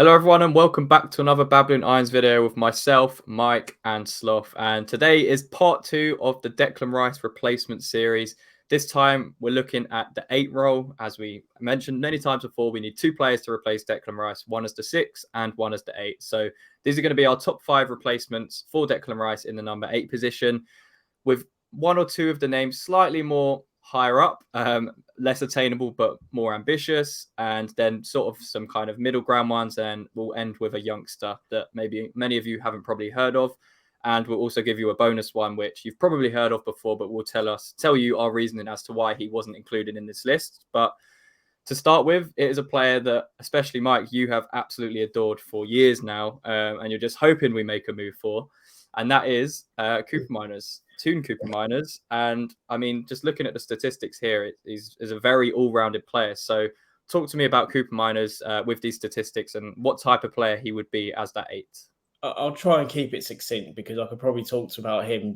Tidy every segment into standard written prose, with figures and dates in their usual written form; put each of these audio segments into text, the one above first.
Hello, everyone, and welcome back to another Babbling Irons video with myself, Mike, and Sloth. And today is part 2 of the Declan Rice replacement series. This time, we're looking at the 8 role. As we mentioned many times before, we need 2 players to replace Declan Rice, one as the 6 and one as the 8. So these are going to be our top 5 replacements for Declan Rice in the number 8 position, with one or two of the names slightly more higher up, less attainable but more ambitious, and then sort of some kind of middle ground ones. And we'll end with a youngster that maybe many of you haven't probably heard of, and we'll also give you a bonus one which you've probably heard of before, but we'll tell you our reasoning as to why he wasn't included in this list. But to start with, it is a player that, especially Mike, you have absolutely adored for years now, and you're just hoping we make a move for, and that is Koopmeiners. Teun Koopmeiners. And I mean, just looking at the statistics here, he's a very all-rounded player. So talk to me about Koopmeiners with these statistics and what type of player he would be as that 8. I'll try and keep it succinct because I could probably talk about him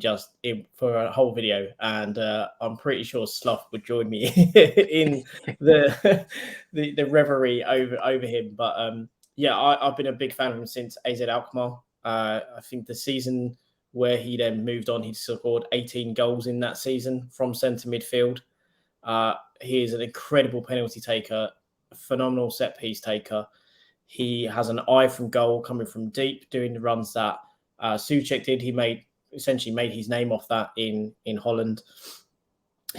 for a whole video, and I'm pretty sure Slough would join me in the reverie over him. But I've been a big fan of him since AZ Alkmaar. I think the season where he then moved on, he scored 18 goals in that season from centre midfield. He is an incredible penalty taker, a phenomenal set piece taker. He has an eye from goal, coming from deep, doing the runs that Souček did. He essentially made his name off that in Holland.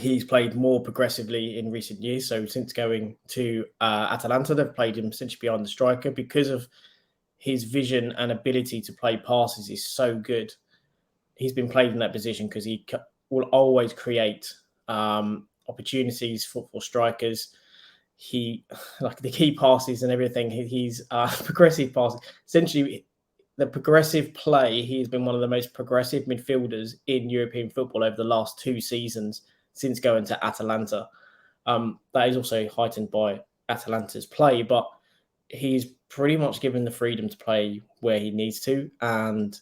He's played more progressively in recent years. So since going to Atalanta, they've played him essentially behind the striker because of his vision and ability to play passes is so good. He's been played in that position because he will always create opportunities for strikers. He, like the key passes and everything, he's progressive passes. Essentially, the progressive play, he's been one of the most progressive midfielders in European football over the last 2 seasons since going to Atalanta. That is also heightened by Atalanta's play, but he's pretty much given the freedom to play where he needs to. And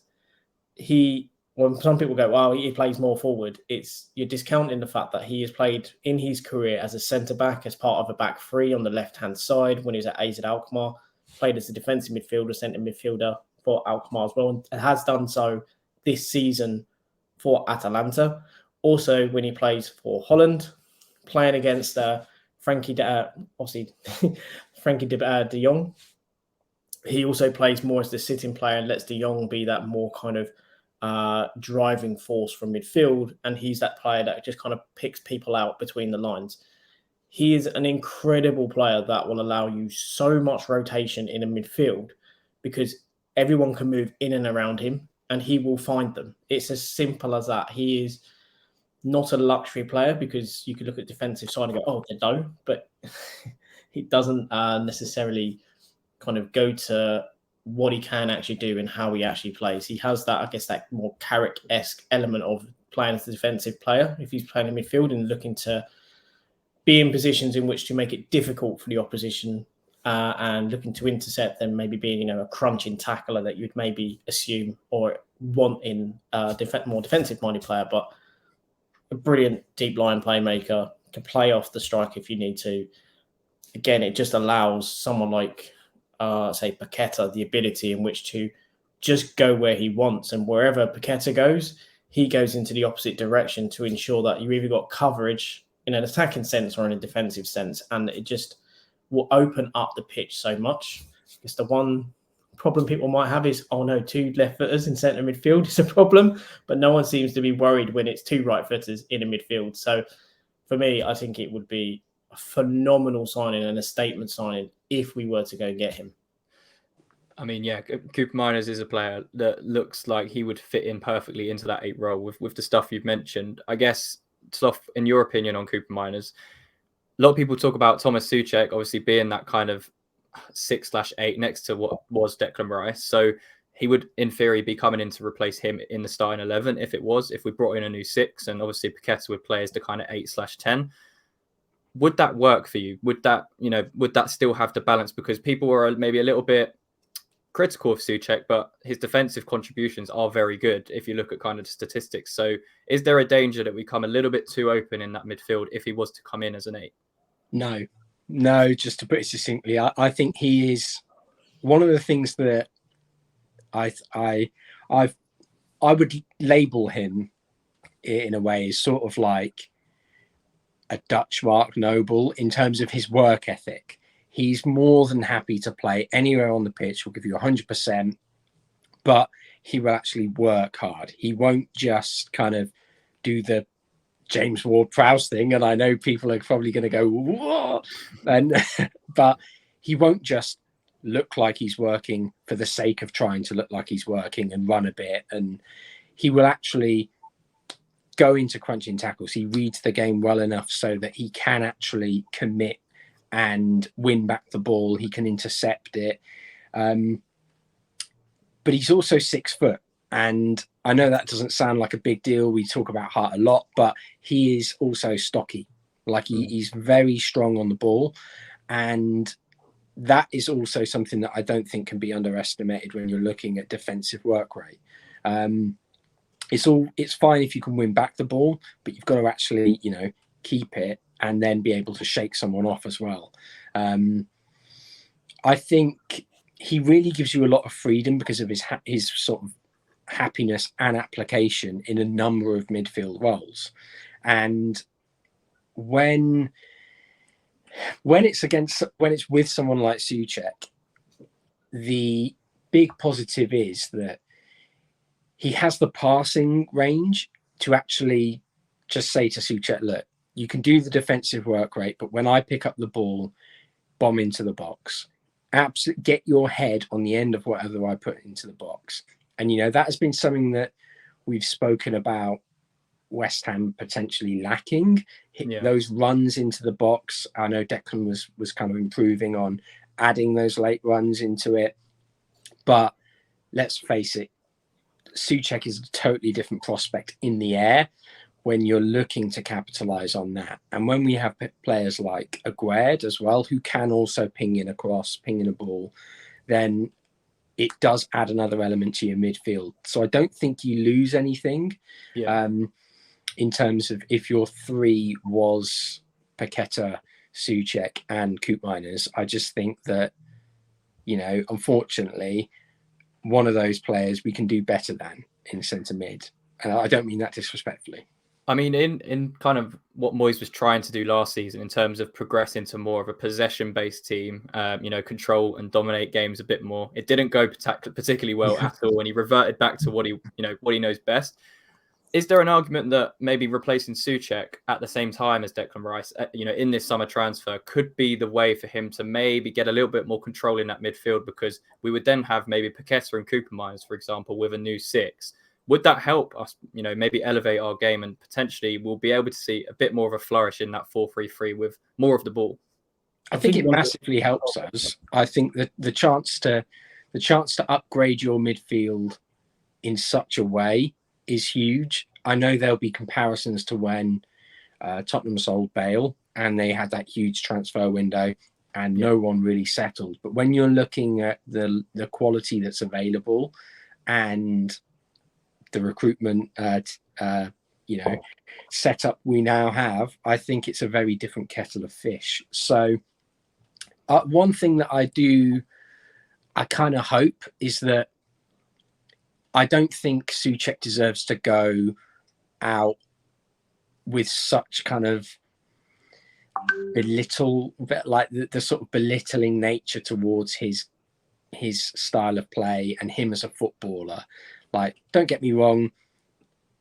when some people go, well, he plays more forward, you're discounting the fact that he has played in his career as a centre-back, as part of a back 3 on the left-hand side when he was at AZ Alkmaar, played as a defensive midfielder, centre midfielder for Alkmaar as well, and has done so this season for Atalanta. Also, when he plays for Holland, playing against Frankie de Jong, he also plays more as the sitting player and lets de Jong be that more kind of driving force from midfield, and he's that player that just kind of picks people out between the lines. He is an incredible player that will allow you so much rotation in a midfield because everyone can move in and around him and he will find them. It's as simple as that. He is not a luxury player because you could look at defensive side and go, oh, they're low, but he doesn't necessarily kind of go to what he can actually do and how he actually plays. He has that, I guess, that more Carrick-esque element of playing as a defensive player if he's playing in midfield and looking to be in positions in which to make it difficult for the opposition and looking to intercept them, maybe being, a crunching tackler that you'd maybe assume or want in a more defensive-minded player, but a brilliant deep-line playmaker, can play off the strike if you need to. Again, it just allows someone like say Paqueta, the ability in which to just go where he wants, and wherever Paqueta goes, he goes into the opposite direction to ensure that you either got coverage in an attacking sense or in a defensive sense, and it just will open up the pitch so much. It's the one problem people might have is, 2 left footers in centre midfield is a problem, but no one seems to be worried when it's 2 right footers in a midfield. So for me, I think it would be a phenomenal signing and a statement signing if we were to go and get him. I mean, yeah, Koopmeiners is a player that looks like he would fit in perfectly into that 8 role with the stuff you've mentioned. I guess, Sloth, in your opinion on Koopmeiners, a lot of people talk about Thomas Souček obviously being that kind of 6/8 next to what was Declan Rice. So he would, in theory, be coming in to replace him in the starting 11 if we brought in a new 6, and obviously Paqueta would play as the kind of 8/10. Would that work for you? Would that still have the balance? Because people were maybe a little bit critical of Souček, but his defensive contributions are very good if you look at kind of the statistics. So is there a danger that we come a little bit too open in that midfield if he was to come in as an 8? No, just to put it succinctly, I think he is one of the things that I would label him in a way is sort of like a Dutch Mark Noble in terms of his work ethic. He's more than happy to play anywhere on the pitch. Will give you 100%, but he will actually work hard. He won't just kind of do the James Ward-Prowse thing. And I know people are probably going to go, whoa! But he won't just look like he's working for the sake of trying to look like he's working and run a bit. And he will actually go into crunching tackles. He reads the game well enough so that he can actually commit and win back the ball. He can intercept it. But he's also 6 foot. And I know that doesn't sound like a big deal. We talk about heart a lot, but he is also stocky. Like he's very strong on the ball. And that is also something that I don't think can be underestimated when you're looking at defensive work rate. It's fine if you can win back the ball, but you've got to actually, keep it and then be able to shake someone off as well. I think he really gives you a lot of freedom because of his sort of happiness and application in a number of midfield roles. And when it's with someone like Souček, the big positive is that he has the passing range to actually just say to Souček, look, you can do the defensive work rate, but when I pick up the ball, bomb into the box. Absolutely get your head on the end of whatever I put into the box. And, that has been something that we've spoken about West Ham potentially lacking. Those runs into the box. I know Declan was kind of improving on adding those late runs into it. But let's face it, Souček is a totally different prospect in the air when you're looking to capitalize on that. And when we have players like Aguerd as well, who can also ping in a cross, ping in a ball, then it does add another element to your midfield. So I don't think you lose anything in terms of if your 3 was Paqueta, Souček and Koopmeiners. I just think that, unfortunately, one of those players we can do better than in centre mid. And I don't mean that disrespectfully. I mean, in kind of what Moyes was trying to do last season in terms of progressing to more of a possession-based team, control and dominate games a bit more, it didn't go particularly well at all, and he reverted back to what he knows best. Is there an argument that maybe replacing Souček at the same time as Declan Rice, in this summer transfer, could be the way for him to maybe get a little bit more control in that midfield, because we would then have maybe Paqueta and Koopmeiners, for example, with a new 6. Would that help us, maybe elevate our game, and potentially we'll be able to see a bit more of a flourish in that 4-3-3 with more of the ball? I think it massively helps us. I think that the chance to upgrade your midfield in such a way is huge. I know there'll be comparisons to when Tottenham sold Bale and they had that huge transfer window and no one really settled. But when you're looking at the quality that's available and the recruitment setup we now have, I think it's a very different kettle of fish. So one thing that I kind of hope is that I don't think Souček deserves to go out with such kind of the sort of belittling nature towards his style of play and him as a footballer. Like, don't get me wrong,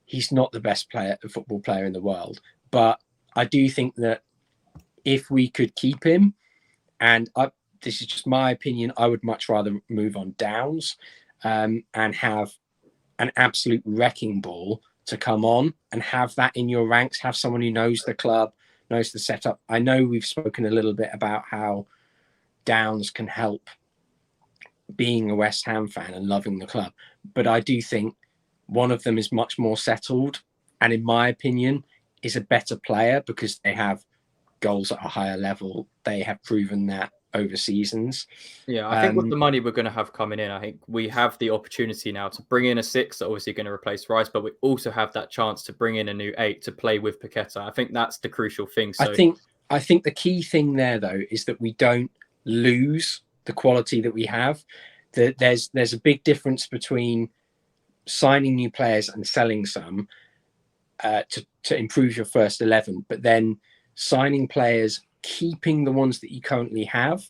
he's not the best football player in the world, but I do think that if we could keep him, and this is just my opinion, I would much rather move on Downs and have an absolute wrecking ball to come on and have that in your ranks, have someone who knows the club, knows the setup. I know we've spoken a little bit about how Downs can help being a West Ham fan and loving the club, but I do think one of them is much more settled and, in my opinion, is a better player because they have goals at a higher level. They have proven that over seasons. Yeah, I think with the money we're going to have coming in, I think we have the opportunity now to bring in a 6 that obviously going to replace Rice, but we also have that chance to bring in a new 8 to play with Paqueta. I think that's the crucial thing. So I think the key thing there, though, is that we don't lose the quality that we have. There's a big difference between signing new players and selling some to improve your first 11, but then signing players, keeping the ones that you currently have,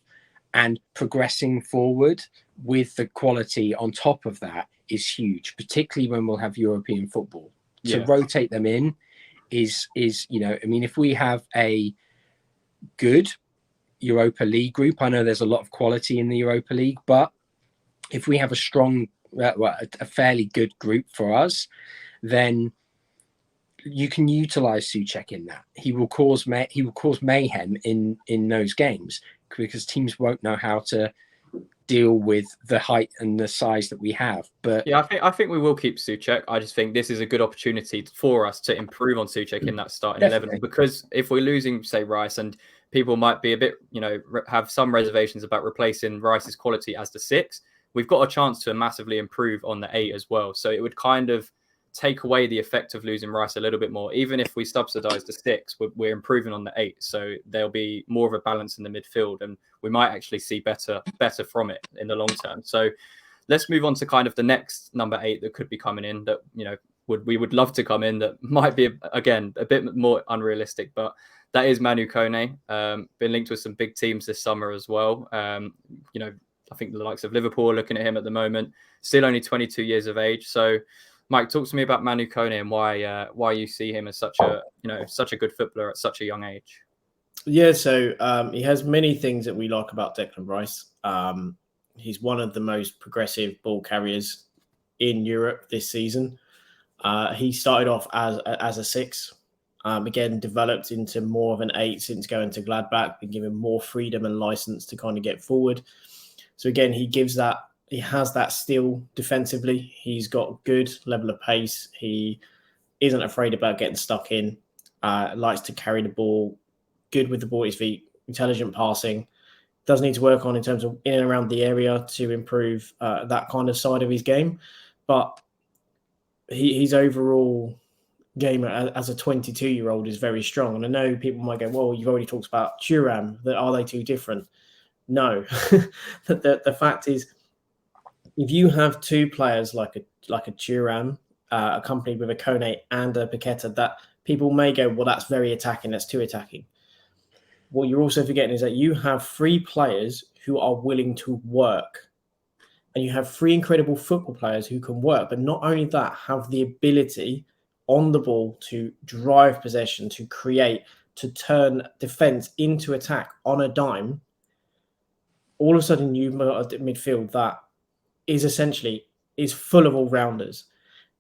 and progressing forward with the quality on top of that is huge, particularly when we'll have European football. To rotate them in is if we have a good Europa League group, I know there's a lot of quality in the Europa League, but if we have a strong, a fairly good group for us, then you can utilize Souček in that. He will cause mayhem in those games because teams won't know how to deal with the height and the size that we have. But yeah, I think we will keep Souček. I just think this is a good opportunity for us to improve on Souček in that starting 11, because if we're losing, say, Rice, and people might be a bit, have some reservations about replacing Rice's quality as the 6, we've got a chance to massively improve on the 8 as well. So it would kind of take away the effect of losing Rice a little bit more. Even if we subsidise the 6, we're improving on the 8. So there'll be more of a balance in the midfield, and we might actually see better from it in the long term. So let's move on to kind of the next number 8 that could be coming in, that we would love to come in, that might be again a bit more unrealistic, but that is Manu Koné. Been linked with some big teams this summer as well. I think the likes of Liverpool are looking at him at the moment. Still only 22 years of age. So Mike, talk to me about Manu Koné and why you see him as such a good footballer at such a young age. Yeah, so he has many things that we like about Declan Rice. He's one of the most progressive ball carriers in Europe this season. He started off as a 6, again developed into more of an 8 since going to Gladbach, been given more freedom and license to kind of get forward. So again, he has that still defensively. He's got good level of pace. He isn't afraid about getting stuck in. Likes to carry the ball. Good with the ball at his feet. Intelligent passing. Does need to work on in terms of in and around the area to improve that kind of side of his game. But his overall game as a 22-year-old is very strong. And I know people might go, well, you've already talked about Thuram. Are they too different? No. the fact is, if you have 2 players like a Thuram, accompanied with a Koné and a Paqueta, that people may go, well, that's very attacking, that's too attacking. What you're also forgetting is that you have 3 players who are willing to work. And you have 3 incredible football players who can work, but not only that, have the ability on the ball to drive possession, to create, to turn defense into attack on a dime. All of a sudden, you've got a midfield that is full of all-rounders.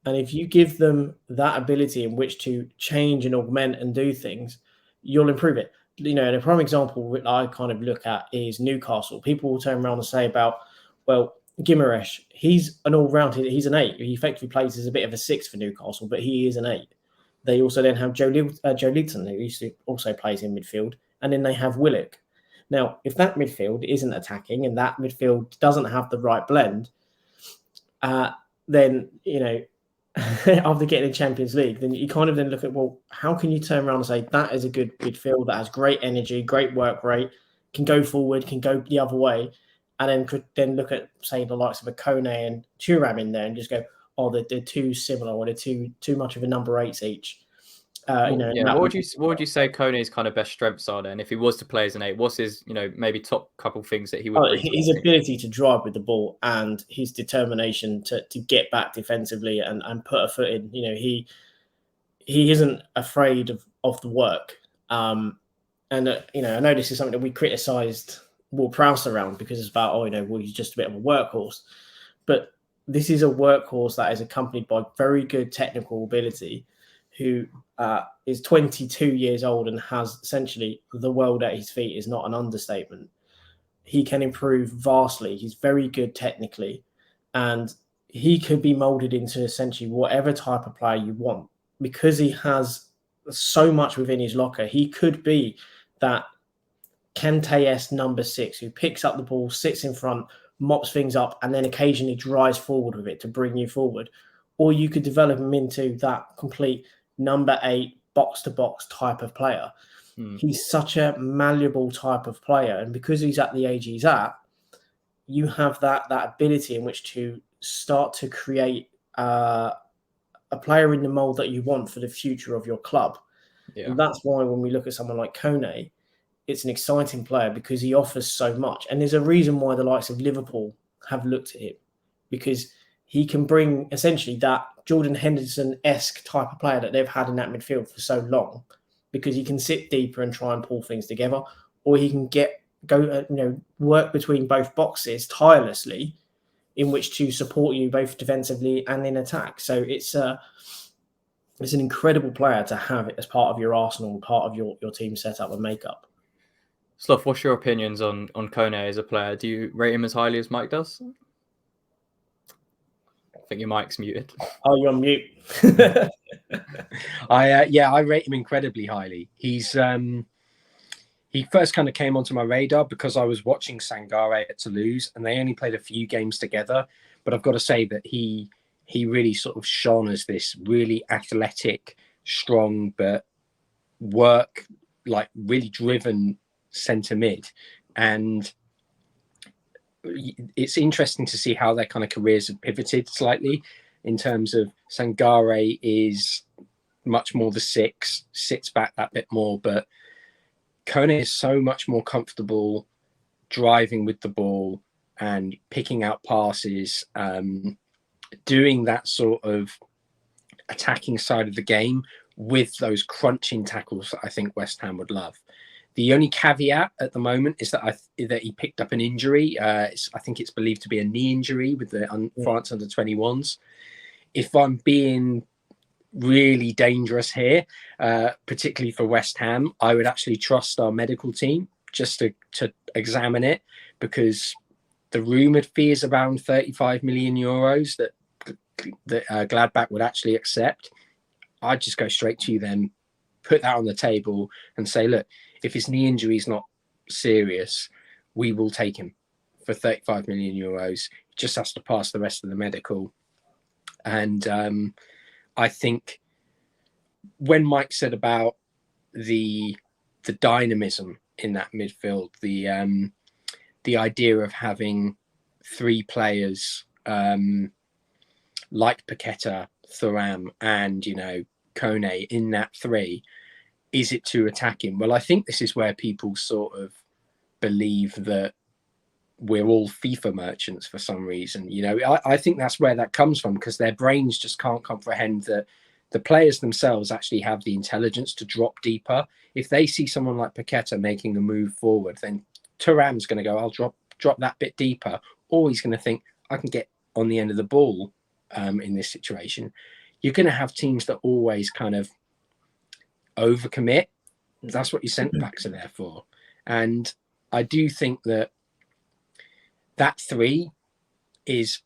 And if you give them that ability in which to change and augment and do things, you'll improve it. And a prime example that I kind of look at is Newcastle. People will turn around and say about, well, Guimaraes, he's an all-round, he's an 8. He effectively plays as a bit of a 6 for Newcastle, but he is an 8. They also then have Joe Linton, who used to also plays in midfield, and then they have Willock. Now, if that midfield isn't attacking and that midfield doesn't have the right blend, then, after getting in Champions League, then you kind of then look at, well, how can you turn around and say that is a good midfield that has great energy, great work rate, can go forward, can go the other way, and then could then look at, say, the likes of a Koné and Thuram in there and just go, oh, they're too similar, or they're too much of a number 8s each. What would you say Koné's kind of best strengths are then? If he was to play as an 8, what's his maybe top couple things that he would bring? His ability to drive with the ball and his determination to get back defensively and put a foot in. He isn't afraid of the work. I know this is something that we criticised Ward-Prowse around, because it's about he's just a bit of a workhorse, but this is a workhorse that is accompanied by very good technical ability, who is 22 years old and has essentially the world at his feet is not an understatement. He can improve vastly. He's very good technically, and he could be molded into essentially whatever type of player you want, because he has so much within his locker. He could be that Kante-esque number 6 who picks up the ball, sits in front, mops things up, and then occasionally drives forward with it to bring you forward. Or you could develop him into that complete number 8 box-to-box type of player. He's such a malleable type of player, and because he's at the age he's at, you have that ability in which to start to create a player in the mold that you want for the future of your club. Yeah. And that's why when we look at someone like Koné, it's an exciting player because he offers so much. And there's a reason why the likes of Liverpool have looked at him, because he can bring essentially that Jordan Henderson-esque type of player that they've had in that midfield for so long, because he can sit deeper and try and pull things together, or he can work between both boxes tirelessly in which to support you both defensively and in attack. So it's an incredible player to have as part of your arsenal, part of your team setup and makeup. Slough, what's your opinions on Koné as a player? Do you rate him as highly as Mike does? I think your mic's muted. Oh, you're on mute. I rate him incredibly highly. He's he first kind of came onto my radar because I was watching Sangare at Toulouse, and they only played a few games together. But I've got to say that he really sort of shone as this really athletic, strong, but really driven centre mid. And it's interesting to see how their kind of careers have pivoted slightly, in terms of Sangare is much more the 6, sits back that bit more, but Koné is so much more comfortable driving with the ball and picking out passes, doing that sort of attacking side of the game with those crunching tackles that I think West Ham would love. The only caveat at the moment is that that he picked up an injury. I think it's believed to be a knee injury with the France under-21s. If I'm being really dangerous here, particularly for West Ham, I would actually trust our medical team just to examine it, because the rumoured fee is around 35 million euros that Gladbach would actually accept. I'd just go straight to them, put that on the table and say, look, if his knee injury is not serious, we will take him for 35 million euros. He just has to pass the rest of the medical. And I think when Mike said about the dynamism in that midfield, the idea of having 3 players like Paqueta, Thuram, and Koné in that 3, is it too attacking? Well, I think this is where people sort of believe that we're all FIFA merchants for some reason. I think that's where that comes from, because their brains just can't comprehend that the players themselves actually have the intelligence to drop deeper. If they see someone like Paqueta making a move forward, then Thuram's going to go, I'll drop that bit deeper. Or he's going to think, I can get on the end of the ball in this situation. You're going to have teams that always kind of overcommit. That's what your centre backs are there for. And I do think that 3 is,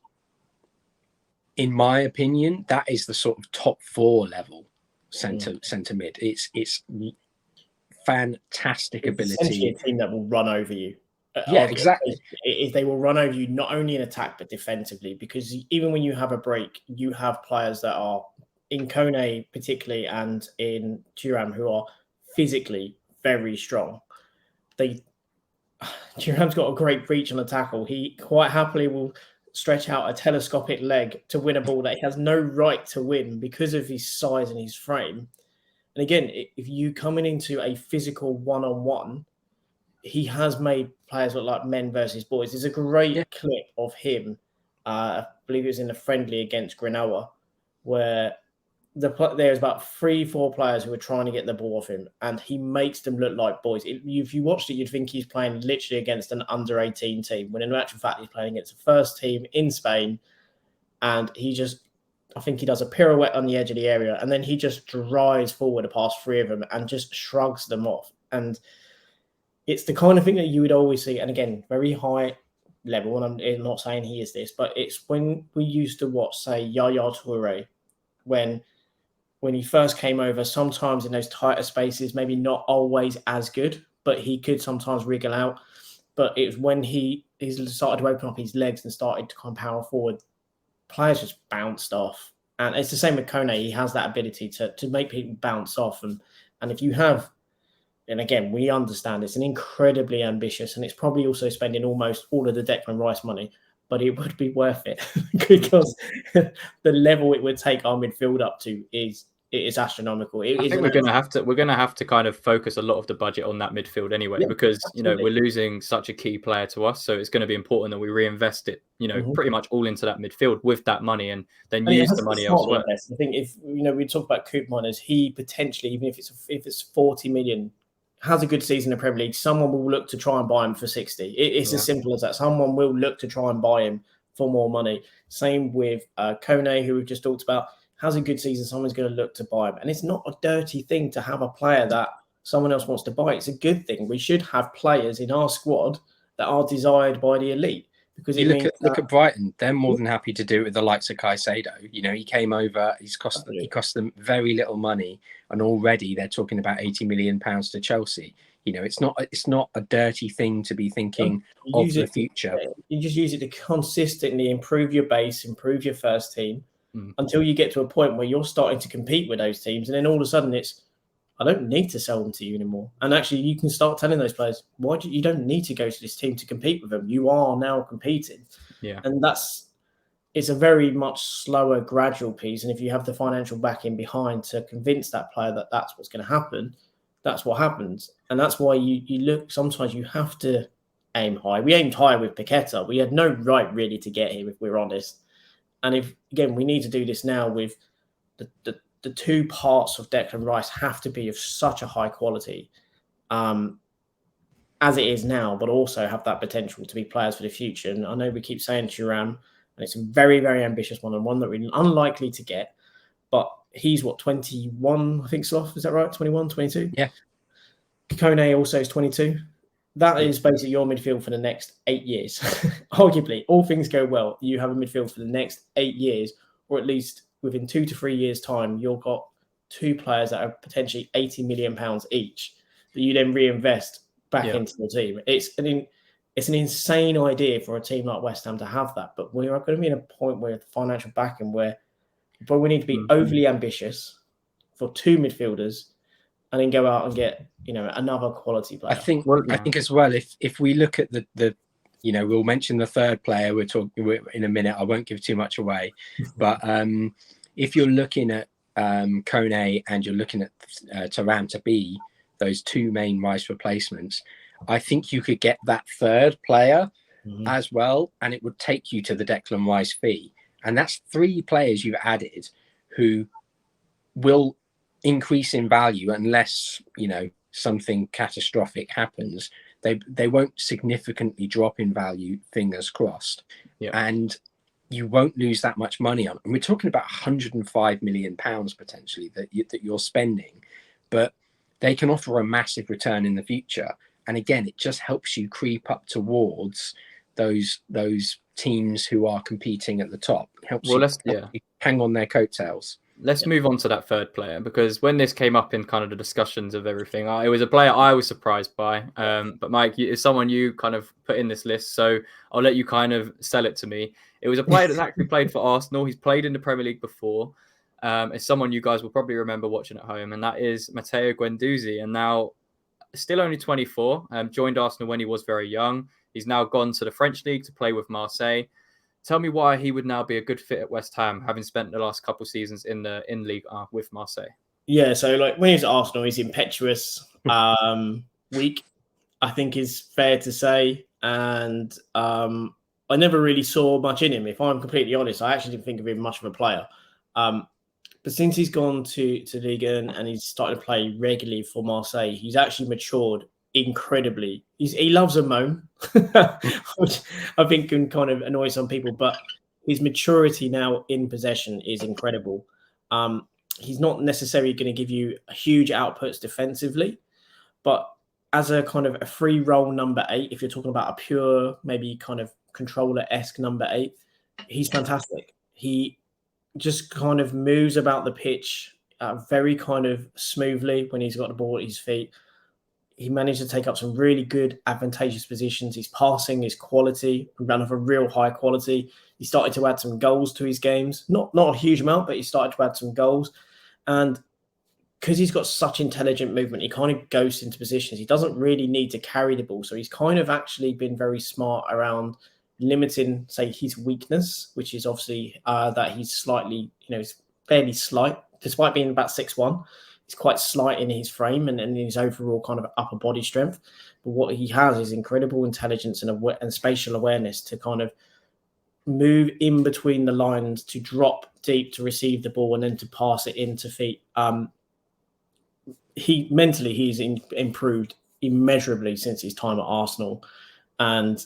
in my opinion, that is the sort of top 4 level centre mid. It's fantastic ability. Essentially a team that will run over you. Yeah, exactly. They will run over you not only in attack but defensively, because even when you have a break, you have players that are, in Koné particularly and in Thuram, who are physically very strong. Thuram's got a great reach on the tackle. He quite happily will stretch out a telescopic leg to win a ball that he has no right to win because of his size and his frame. And again, if you coming into a physical one-on-one, he has made players look like men versus boys. There's a great clip of him, I believe it was in the friendly against Grenoa, where there's about 3-4 players who are trying to get the ball off him, and he makes them look like boys. If you watched it, you'd think he's playing literally against an under-18 team, when in actual fact he's playing against the first team in Spain, and I think he does a pirouette on the edge of the area, and then he just drives forward past 3 of them and just shrugs them off. And it's the kind of thing that you would always see, and again, very high level, and I'm not saying he is this, but it's when we used to watch, say, Yaya Touré, when he first came over, sometimes in those tighter spaces, maybe not always as good, but he could sometimes wriggle out. But it was when he started to open up his legs and started to kind of power forward, players just bounced off. And it's the same with Koné. He has that ability to make people bounce off. And if you have and again, we understand it's an incredibly ambitious, and it's probably also spending almost all of the Declan Rice money, but it would be worth it because the level it would take our midfield up to is astronomical. I think we're going to have to kind of focus a lot of the budget on that midfield anyway, because absolutely. we're losing such a key player to us, so it's going to be important that we reinvest it, pretty much all into that midfield with that money, and then use the money elsewhere. I think if we talk about Koopmeiners, he potentially, even if it's 40 million, has a good season in the Premier League, someone will look to try and buy him for 60. It's as simple as that. Someone will look to try and buy him for more money. Same with Koné, who we've just talked about. Has a good season, someone's going to look to buy him. And it's not a dirty thing to have a player that someone else wants to buy. It's a good thing. We should have players in our squad that are desired by the elite. Because look at Brighton. They're more than happy to do it with the likes of Caicedo. He came over. He cost them very little money, and already they're talking about £80 million to Chelsea. It's not a dirty thing to be thinking of the future. You just use it to consistently improve your base, improve your first team, until you get to a point where you're starting to compete with those teams, and then all of a sudden I don't need to sell them to you anymore. And actually, you can start telling those players, you don't need to go to this team to compete with them. You are now competing. Yeah. And it's a very much slower, gradual piece. And if you have the financial backing behind to convince that player that that's what's going to happen, that's what happens. And that's why you look, sometimes you have to aim high. We aimed high with Paqueta. We had no right really to get here, if we're honest. And we need to do this now with the two parts of Declan Rice have to be of such a high quality as it is now, but also have that potential to be players for the future. And I know we keep saying Thuram, and it's a very, very ambitious one, and one that we're unlikely to get, but he's 21, I think, Sloth, is that right? 21, 22? Yeah. Koné also is 22. That is basically your midfield for the next 8 years. Arguably, all things go well, you have a midfield for the next 8 years, or at least within 2 to 3 years' time, you've got two players that are potentially £80 million each that you then reinvest back into the team. It's an insane idea for a team like West Ham to have that, but we are going to be in a point where the financial backing where we need to be overly ambitious for two midfielders and then go out and get another quality player. I think as well, if we look at the we'll mention the third player we're talking in a minute. I won't give too much away, but if you're looking at Koné and you're looking at Thuram to be those two main Rice replacements, I think you could get that third player as well, and it would take you to the Declan Rice fee. And that's 3 players you've added who will increase in value unless something catastrophic happens. They won't significantly drop in value, fingers crossed. And you won't lose that much money on. And we're talking about £105 million potentially that you're spending, but they can offer a massive return in the future. And again, it just helps you creep up towards those teams who are competing at the top. Helps you hang on their coattails. Let's move on to that third player, because when this came up in kind of the discussions of everything, it was a player I was surprised by. But Mike, it's someone you kind of put in this list, so I'll let you kind of sell it to me. It was a player that's actually played for Arsenal. He's played in the Premier League before. It's someone you guys will probably remember watching at home, and that is Matteo Guendouzi. And now, still only 24, joined Arsenal when he was very young. He's now gone to the French League to play with Marseille. Tell me why he would now be a good fit at West Ham, having spent the last couple of seasons in League with Marseille. Yeah, so when he's at Arsenal, he's impetuous, weak, I think is fair to say. And I never really saw much in him. If I'm completely honest, I actually didn't think of him much of a player. But since he's gone to Ligue 1 and he's started to play regularly for Marseille, he's actually matured incredibly. He loves a moan, which I think can kind of annoy some people, but his maturity now in possession is incredible. He's not necessarily going to give you huge outputs defensively, but as a kind of a free role number 8, if you're talking about a pure, maybe kind of controller-esque number 8, he's fantastic. He just kind of moves about the pitch very kind of smoothly when he's got the ball at his feet. He managed to take up some really good, advantageous positions. His passing, his quality, ran of a real high quality. He started to add some goals to his games. Not a huge amount, but he started to add some goals. And because he's got such intelligent movement, he kind of goes into positions. He doesn't really need to carry the ball. So he's kind of actually been very smart around limiting, say, his weakness, which is obviously that he's slightly, he's fairly slight, despite being about 6'1". He's quite slight in his frame and in his overall kind of upper body strength. But what he has is incredible intelligence and spatial awareness to kind of move in between the lines, to drop deep, to receive the ball, and then to pass it into feet. He's improved immeasurably since his time at Arsenal. And,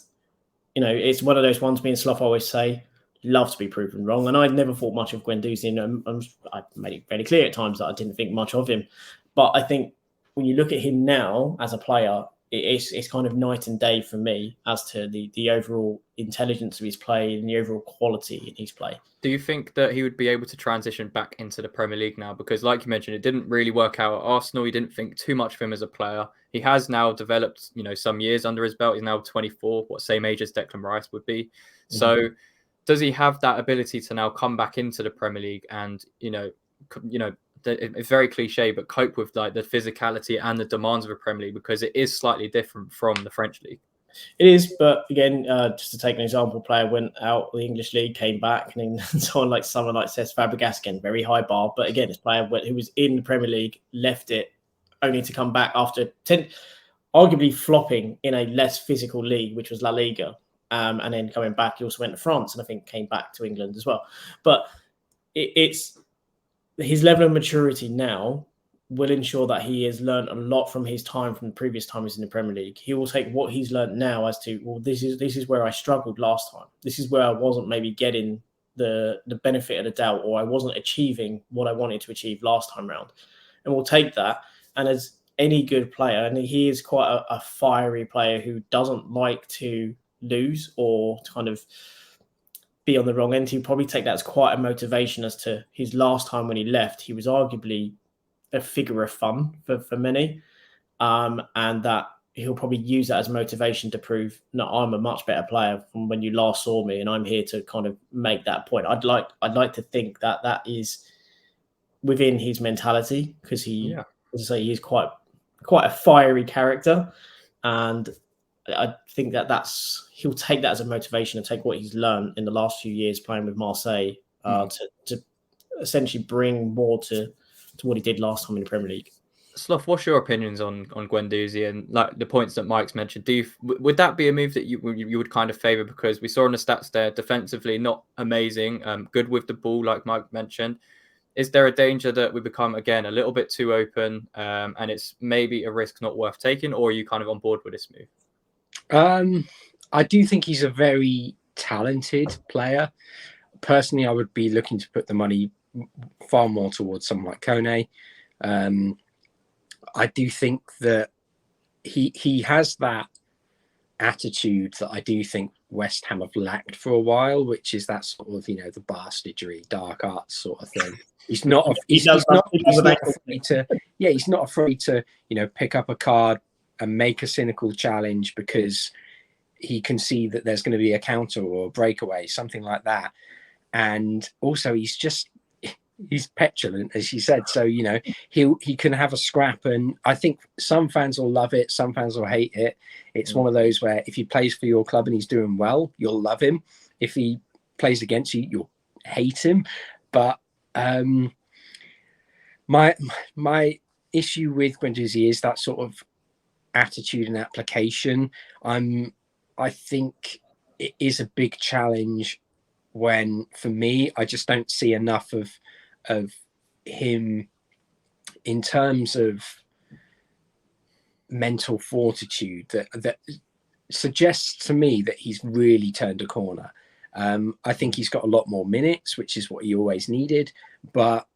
it's one of those ones, me and Slough always say, love to be proven wrong. And I never thought much of Guendouzi, and I made it very clear at times that I didn't think much of him. But I think when you look at him now as a player, it's kind of night and day for me as to the overall intelligence of his play and the overall quality in his play. Do you think that he would be able to transition back into the Premier League now? Because like you mentioned, it didn't really work out at Arsenal. You didn't think too much of him as a player. He has now developed, some years under his belt. He's now 24, same age as Declan Rice would be. Mm-hmm. So does he have that ability to now come back into the Premier League and, it's very cliche, but cope with like the physicality and the demands of a Premier League, because it is slightly different from the French league? It is, but again, just to take an example, player went out of the English league, came back, and then someone like Cesc Fabregas, again, very high bar, but again, this player who was in the Premier League, left it, only to come back after arguably flopping in a less physical league, which was La Liga, and then coming back. He also went to France, and I think came back to England as well. But it's his level of maturity now will ensure that he has learned a lot from his time, from the previous time he's in the Premier League. He will take what he's learned now as to, well, this is where I struggled last time. This is where I wasn't maybe getting the benefit of the doubt, or I wasn't achieving what I wanted to achieve last time round. And we'll take that. And as any good player, and he is quite a fiery player who doesn't like to lose or to kind of be on the wrong end, he'll probably take that as quite a motivation. As to his last time when he left, he was arguably a figure of fun for many, and that he'll probably use that as motivation to prove, no, I'm a much better player from when you last saw me, and I'm here to kind of make that point. I'd like to think that is within his mentality, because he, as I say, he's quite a fiery character, and I think he'll take that as a motivation and take what he's learned in the last few years playing with Marseille to essentially bring more to what he did last time in the Premier League. Slough, what's your opinions on Guendouzi and like the points that Mike's mentioned? Would that be a move that you would kind of favour? Because we saw in the stats there, defensively not amazing, good with the ball, like Mike mentioned. Is there a danger that we become again a little bit too open, and it's maybe a risk not worth taking, or are you kind of on board with this move? I do think he's a very talented player. Personally, I would be looking to put the money far more towards someone like Koné. I do think that he has that attitude that I do think West Ham have lacked for a while, which is that sort of, the bastardry, dark arts sort of thing. He's not afraid to pick up a card and make a cynical challenge because he can see that there's going to be a counter or a breakaway, something like that. And also he's petulant, as you said. So, he can have a scrap, and I think some fans will love it, some fans will hate it. It's one of those where if he plays for your club and he's doing well, you'll love him. If he plays against you, you'll hate him. But my issue with Guendouzi is that sort of attitude and application. I think it is a big challenge when, for me, I just don't see enough of him in terms of mental fortitude that suggests to me that he's really turned a corner. I think he's got a lot more minutes, which is what he always needed. But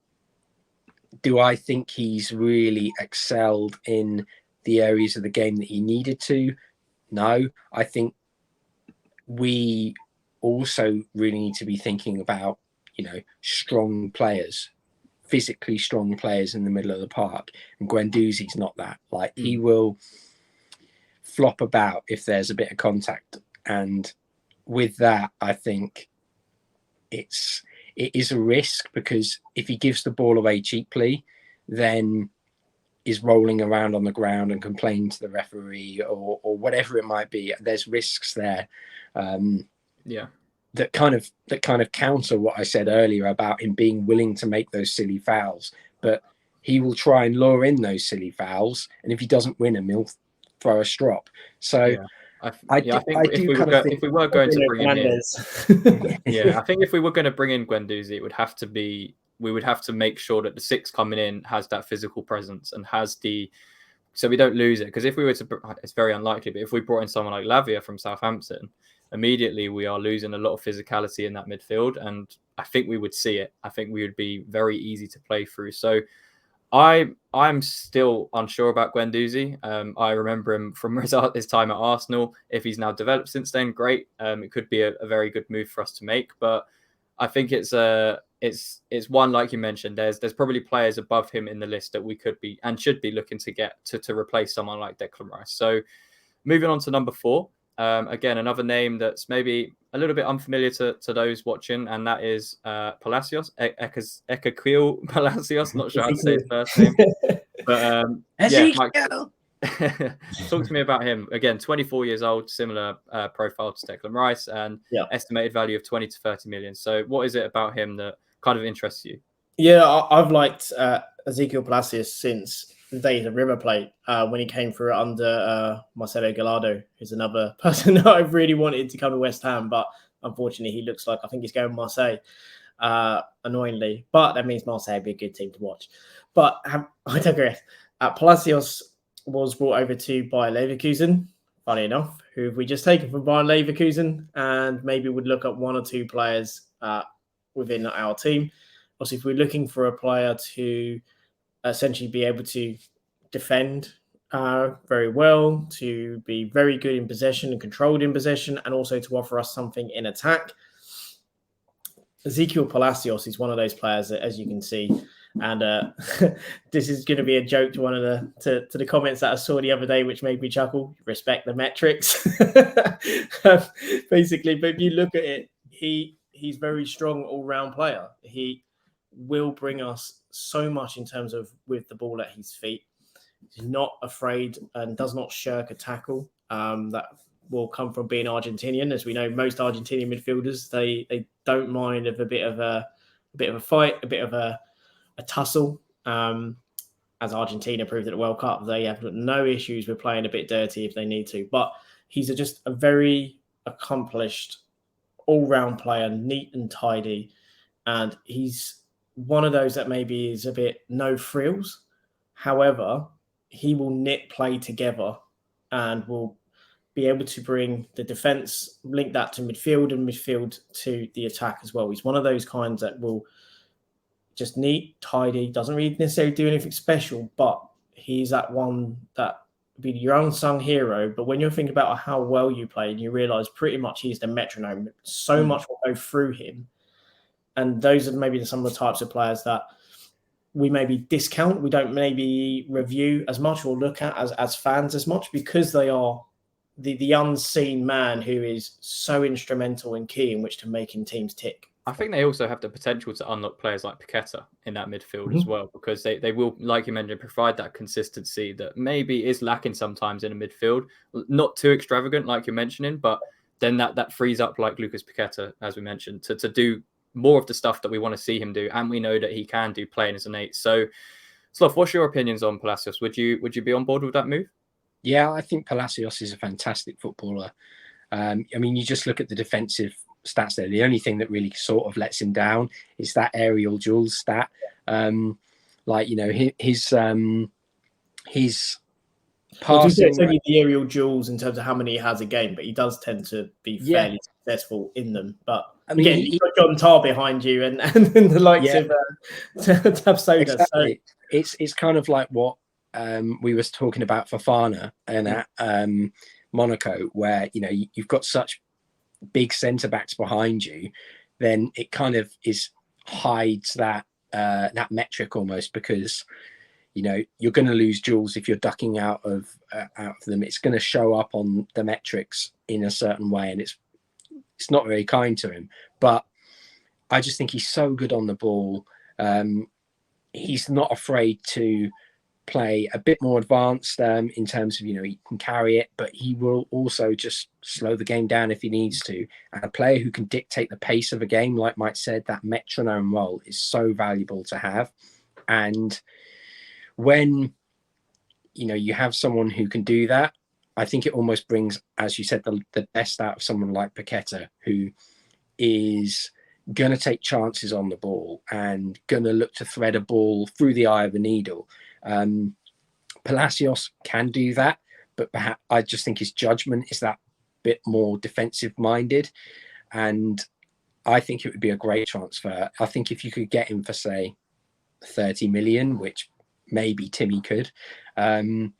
do I think he's really excelled in the areas of the game that he needed to? No. I think we also really need to be thinking about, strong players, physically strong players in the middle of the park. And Guendouzi's not that. Like, he will flop about if there's a bit of contact. And with that, I think it is a risk, because if he gives the ball away cheaply, then is rolling around on the ground and complaining to the referee or whatever it might be. There's risks there. That kind of counter what I said earlier about him being willing to make those silly fouls, but he will try and lure in those silly fouls, and if he doesn't win them, he'll throw a strop. So I think if we were going to bring him in, I think if we were going to bring in Guendouzi, it would have to be, we would have to make sure that the 6 coming in has that physical presence and has so we don't lose it. Because if we were to, it's very unlikely, but if we brought in someone like Lavia from Southampton, immediately we are losing a lot of physicality in that midfield, and I think we would see it. I think we would be very easy to play through. So I'm still unsure about Guendouzi. I remember him from his time at Arsenal. If he's now developed since then, great. It could be a very good move for us to make, but I think it's one, like you mentioned. There's probably players above him in the list that we could be and should be looking to get to replace someone like Declan Rice. So moving on to number 4. Again, another name that's maybe a little bit unfamiliar to those watching, and that is Palacios, Ezequiel Palacios. Not sure how to say his first name, but Mike, talk to me about him. Again, 24 years old, similar profile to Declan Rice, and estimated value of 20 to 30 million. So, what is it about him that kind of interests you? Yeah, I've liked Ezequiel Palacios since the days of River Plate, when he came through under Marcelo Gallardo, who's another person that I've really wanted to come to West Ham, but unfortunately he looks like, I think he's going to Marseille, annoyingly. But that means Marseille would be a good team to watch. But I digress. Palacios was brought over to Bayer Leverkusen, funny enough, who have we just taken from Bayer Leverkusen, and maybe would look at 1 or 2 players within our team. Also, if we're looking for a player to essentially be able to defend very well, to be very good in possession and controlled in possession, and also to offer us something in attack, Ezequiel Palacios is one of those players that, as you can see, and this is going to be a joke to one of the comments that I saw the other day, which made me chuckle. Respect the metrics, basically. But if you look at it, he's very strong all-round player. He will bring us so much in terms of with the ball at his feet. He's not afraid and does not shirk a tackle. That will come from being Argentinian. As we know, most Argentinian midfielders, they don't mind of a bit of a fight, a bit of a tussle. As Argentina proved at the World Cup, they have no issues with playing a bit dirty if they need to. But he's just a very accomplished all-round player, neat and tidy, and he's one of those that maybe is a bit no frills. However, he will knit play together and will be able to bring the defense, link that to midfield, and midfield to the attack as well. He's one of those kinds that will just neat, tidy, doesn't really necessarily do anything special, but he's that one that be your unsung hero. But when you're thinking about how well you play, and you realise pretty much he's the metronome, so much will go through him. And those are maybe some of the types of players that we maybe discount. We don't maybe review as much or look at as fans as much, because they are the unseen man who is so instrumental and key in which to making teams tick. I think they also have the potential to unlock players like Paqueta in that midfield as well, because they will, like you mentioned, provide that consistency that maybe is lacking sometimes in a midfield. Not too extravagant, like you're mentioning, but then that frees up, like Lucas Paqueta, as we mentioned, to do more of the stuff that we want to see him do, and we know that he can do playing as an 8. So, Sloth, what's your opinions on Palacios? Would you be on board with that move? Yeah, I think Palacios is a fantastic footballer. I mean, you just look at the defensive stats there. The only thing that really sort of lets him down is that aerial duels stat. Like, you know, his passing. It's only the aerial duels in terms of how many he has a game, but he does tend to be fairly successful in them. But I mean, again, you've got John Tarr behind you and the likes of Tapsoda. Exactly. So it's kind of like what we was talking about Fofana and at Monaco, where, you know, you've got such big centre backs behind you, then it kind of hides that metric almost, because, you know, you're going to lose duels if you're ducking out of them. It's going to show up on the metrics in a certain way, and it's not very kind to him. But I just think he's so good on the ball. he's not afraid to play a bit more advanced in terms of, he can carry it, but he will also just slow the game down if he needs to. And a player who can dictate the pace of a game, like Mike said, that metronome role is so valuable to have. And when, you have someone who can do that, I think it almost brings, as you said, the best out of someone like Paqueta, who is going to take chances on the ball and going to look to thread a ball through the eye of a needle. Palacios can do that, but perhaps I just think his judgment is that bit more defensive minded, and I think it would be a great transfer. I think if you could get him for, say, 30 million, which maybe Timmy could, then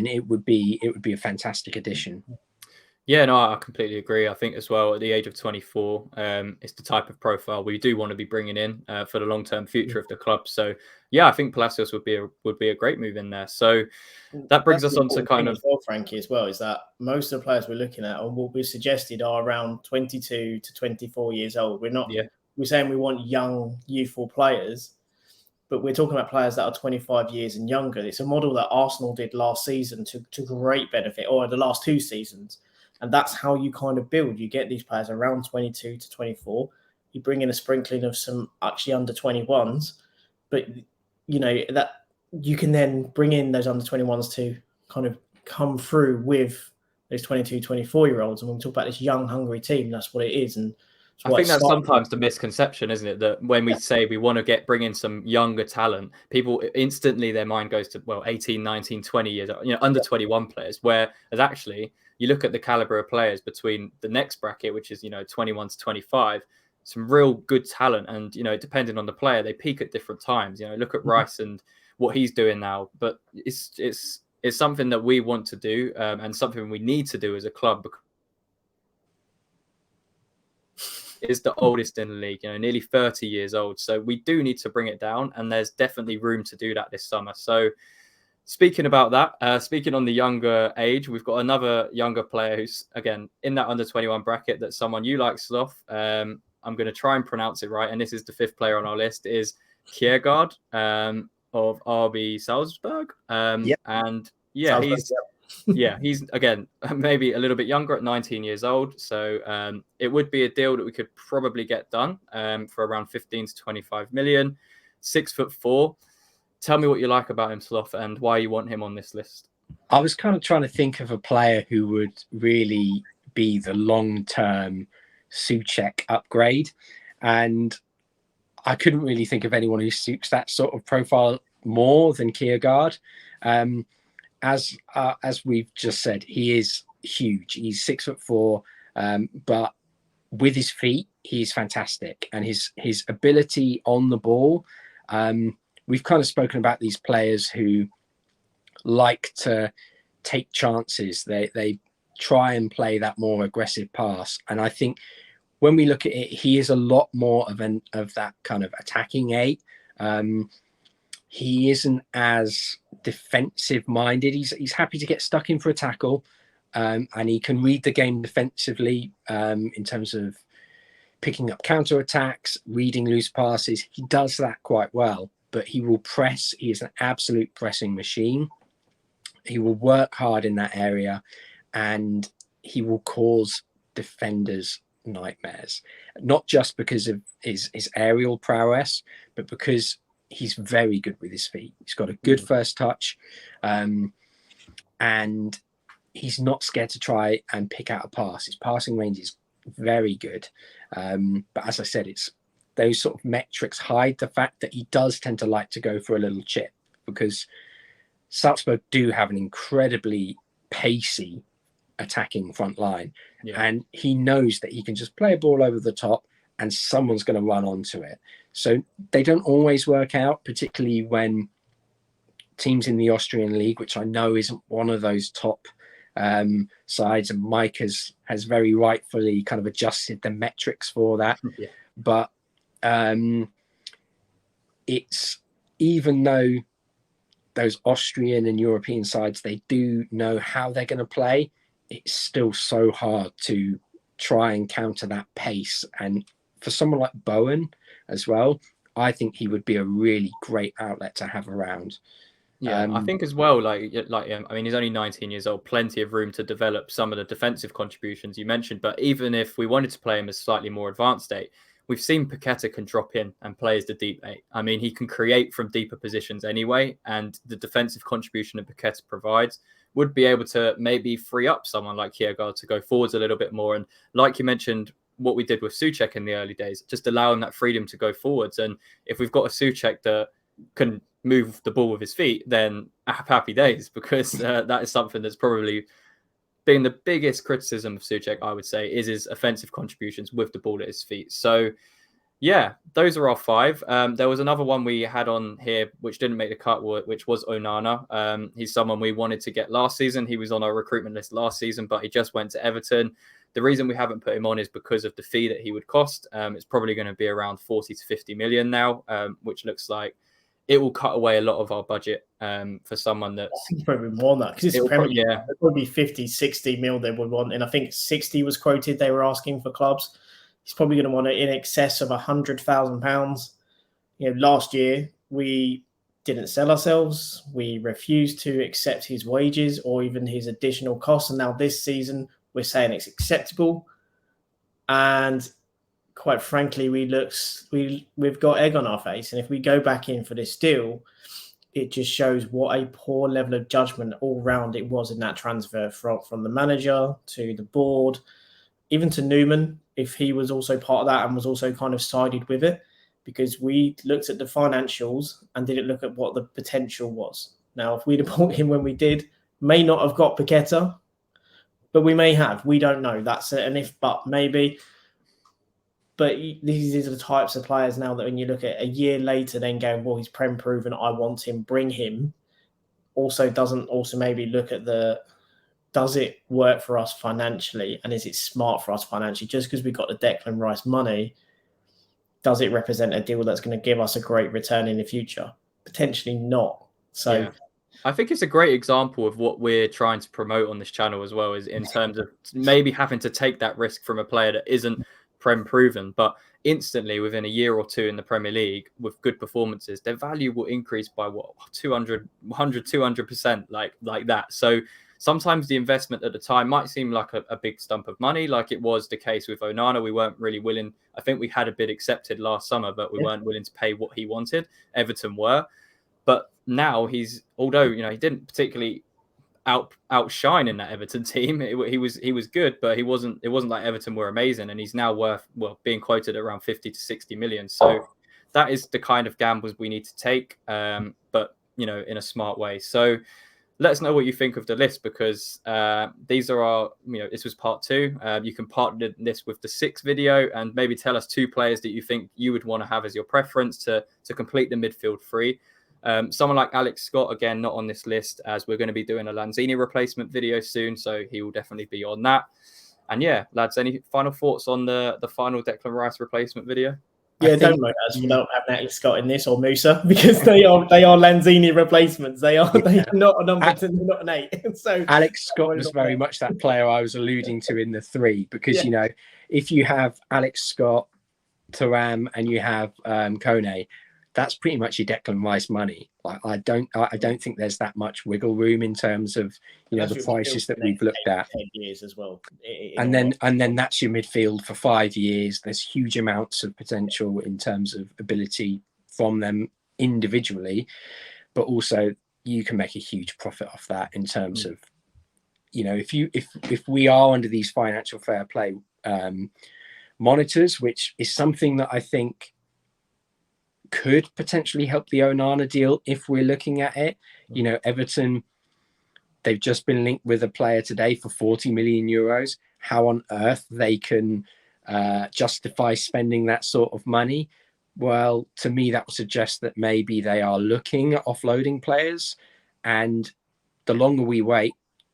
it would be a fantastic addition. Yeah, no, I completely agree. I think as well, at the age of 24, it's the type of profile we do want to be bringing in for the long-term future of the club. So, yeah, I think Palacios would be a great move in there. So that brings us on to kind of Frankie as well, is that most of the players we're looking at and what we've suggested are around 22 to 24 years old. We're saying we want young, youthful players, but we're talking about players that are 25 years and younger. It's a model that Arsenal did last season to great benefit, or the last 2 seasons. And that's how you kind of build. You get these players around 22 to 24. You bring in a sprinkling of some actually under 21s, but that you can then bring in those under 21s to kind of come through with those 22, 24-year-olds. And when we talk about this young, hungry team, that's what it is. And I think that's sometimes the misconception, isn't it? That when we say we want to bring in some younger talent, people instantly, their mind goes to, 18, 19, 20 years, under 21 players, whereas actually you look at the caliber of players between the next bracket, which is, 21 to 25, some real good talent. And, depending on the player, they peak at different times. Look at Rice and what he's doing now. But it's something that we want to do and something we need to do as a club, because is the oldest in the league, nearly 30 years old. So we do need to bring it down, and there's definitely room to do that this summer. So speaking about that, speaking on the younger age, we've got another younger player who's, again, in that under 21 bracket, that's someone you like, Sloth. I'm going to try and pronounce it right. And this is the 5th player on our list, is Kjærgaard of RB Salzburg. Yep. And yeah, Salzburg, he's again, maybe a little bit younger at 19 years old. So it would be a deal that we could probably get done for around 15 to 25 million, 6'4". Tell me what you like about him, Sloth, and why you want him on this list. I was kind of trying to think of a player who would really be the long-term Souček upgrade, and I couldn't really think of anyone who suits that sort of profile more than Kjærgaard. As we've just said, he is huge. He's 6'4", but with his feet, he's fantastic, and his ability on the ball. We've kind of spoken about these players who like to take chances. They try and play that more aggressive pass, and I think when we look at it, he is a lot more of that kind of attacking 8. He isn't as defensive minded. He's happy to get stuck in for a tackle, and he can read the game defensively in terms of picking up counter attacks, reading loose passes. He does that quite well, but he will press. He is an absolute pressing machine. He will work hard in that area, and he will cause defenders nightmares, not just because of his aerial prowess, but because he's very good with his feet. He's got a good first touch, and he's not scared to try and pick out a pass. His passing range is very good, but as I said, it's those sort of metrics hide the fact that he does tend to like to go for a little chip, because Salzburg do have an incredibly pacey attacking front line, and he knows that he can just play a ball over the top and someone's going to run onto it. So they don't always work out, particularly when teams in the Austrian league, which I know isn't one of those top sides, and Mike has very rightfully kind of adjusted the metrics for that. But it's, even though those Austrian and European sides, they do know how they're going to play, it's still so hard to try and counter that pace. And for someone like Bowen as well, I think he would be a really great outlet to have around. Yeah, I think as well, I mean, he's only 19 years old, plenty of room to develop some of the defensive contributions you mentioned. But even if we wanted to play him as slightly more advanced eight, we've seen Paqueta can drop in and play as the deep eight. I mean, he can create from deeper positions anyway, and the defensive contribution that Paqueta provides would be able to maybe free up someone like Kjærgaard to go forwards a little bit more. And like you mentioned, what we did with Souček in the early days, just allow him that freedom to go forwards. And if we've got a Souček that can move the ball with his feet, then happy days, because that is something that's probably been the biggest criticism of Souček, I would say, is his offensive contributions with the ball at his feet. So yeah, those are our five. There was another one we had on here which didn't make the cut, which was Onana. He's someone we wanted to get last season. He was on our recruitment list last season, but he just went to Everton. The reason we haven't put him on is because of the fee that he would cost. It's probably going to be around 40 to 50 million now, which looks like it will cut away a lot of our budget for someone that's probably more than that, because it's Premier League. Yeah, it would be 50, 60 mil they would want. And I think 60 was quoted they were asking for clubs. He's probably going to want it in excess of £100,000. You know, last year we didn't sell ourselves. We refused to accept his wages or even his additional costs. And now this season we're saying it's acceptable. And quite frankly, we've got egg on our face. And if we go back in for this deal, it just shows what a poor level of judgment all round it was in that transfer, from the manager to the board, even to Newman, if he was also part of that and was also kind of sided with it, because we looked at the financials and didn't look at what the potential was. Now, if we'd have bought him when we did, may not have got Paqueta, but we may have. We don't know. That's an if, but maybe. But these are the types of players now that when you look at a year later, then going, well, he's Prem proven, I want him, bring him. Also doesn't also maybe look at does it work for us financially? And is it smart for us financially? Just because we got the Declan Rice money, does it represent a deal that's going to give us a great return in the future? Potentially not. So yeah. I think it's a great example of what we're trying to promote on this channel as well, is in terms of maybe having to take that risk from a player that isn't Prem proven, but instantly within a year or two in the Premier League with good performances, their value will increase by 200% like that. So sometimes the investment at the time might seem like a big stump of money, like it was the case with Onana. We weren't really willing. I think we had a bid accepted last summer, but we weren't willing to pay what he wanted. Everton were. But now although he didn't particularly outshine in that Everton team. He was good, but it wasn't like Everton were amazing, and he's now worth being quoted at around 50 to 60 million. So that is the kind of gambles we need to take, but in a smart way. So let us know what you think of the list, because these are our, this was part 2. You can partner this with the 6th video and maybe tell us 2 players that you think you would want to have as your preference to complete the midfield 3. Someone like Alex Scott, again, not on this list, as we're going to be doing a Lanzini replacement video soon, so he will definitely be on that. And yeah, lads, any final thoughts on the final Declan Rice replacement video? Yeah, don't worry, guys, without having Alex Scott in this or Musa, because they are Lanzini replacements. They are not a number 2, not an 8. So Alex Scott was very much that player I was alluding to in the 3, because if you have Alex Scott, Thuram, and you have Koné, that's pretty much your Declan Rice money. I don't think there's that much wiggle room in terms of the prices that we've looked at. 10 years as well. And then that's your midfield for 5 years. There's huge amounts of potential in terms of ability from them individually, but also you can make a huge profit off that in terms of if we are under these financial fair play monitors, which is something that I think could potentially help the Onana deal if we're looking at it. Everton, they've just been linked with a player today for 40 million euros. How on earth they can justify spending that sort of money? Well, to me, that would suggest that maybe they are looking at offloading players, and the longer we wait,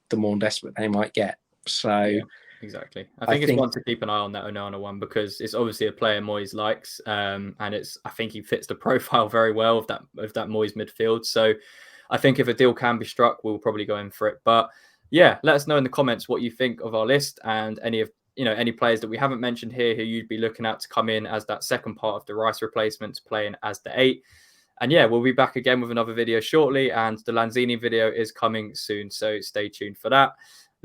the more desperate they might get. So yeah. Exactly. I think it's one to keep an eye on, that Onana one, because it's obviously a player Moyes likes, and I think he fits the profile very well of that Moyes midfield. So I think if a deal can be struck, we'll probably go in for it. But yeah, let us know in the comments what you think of our list and any of you know, any players that we haven't mentioned here who you'd be looking at to come in as that second part of the Rice replacements, playing as the 8. And yeah, we'll be back again with another video shortly, and the Lanzini video is coming soon, so stay tuned for that.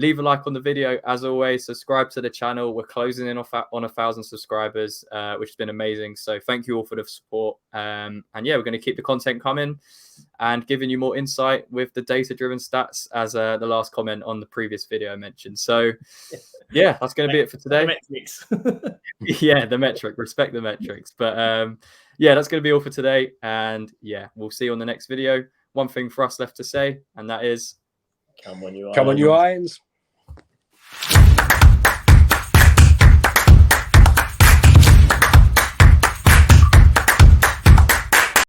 Leave a like on the video, as always. Subscribe to the channel. We're closing in on 1,000 subscribers, which has been amazing. So thank you all for the support. And yeah, we're going to keep the content coming and giving you more insight with the data-driven stats, as the last comment on the previous video I mentioned. So yeah, that's going to be it for today. Yeah, the metric. Respect the metrics. But yeah, that's going to be all for today. And yeah, we'll see you on the next video. One thing for us left to say, and that is, come on, you Come on, you Irons.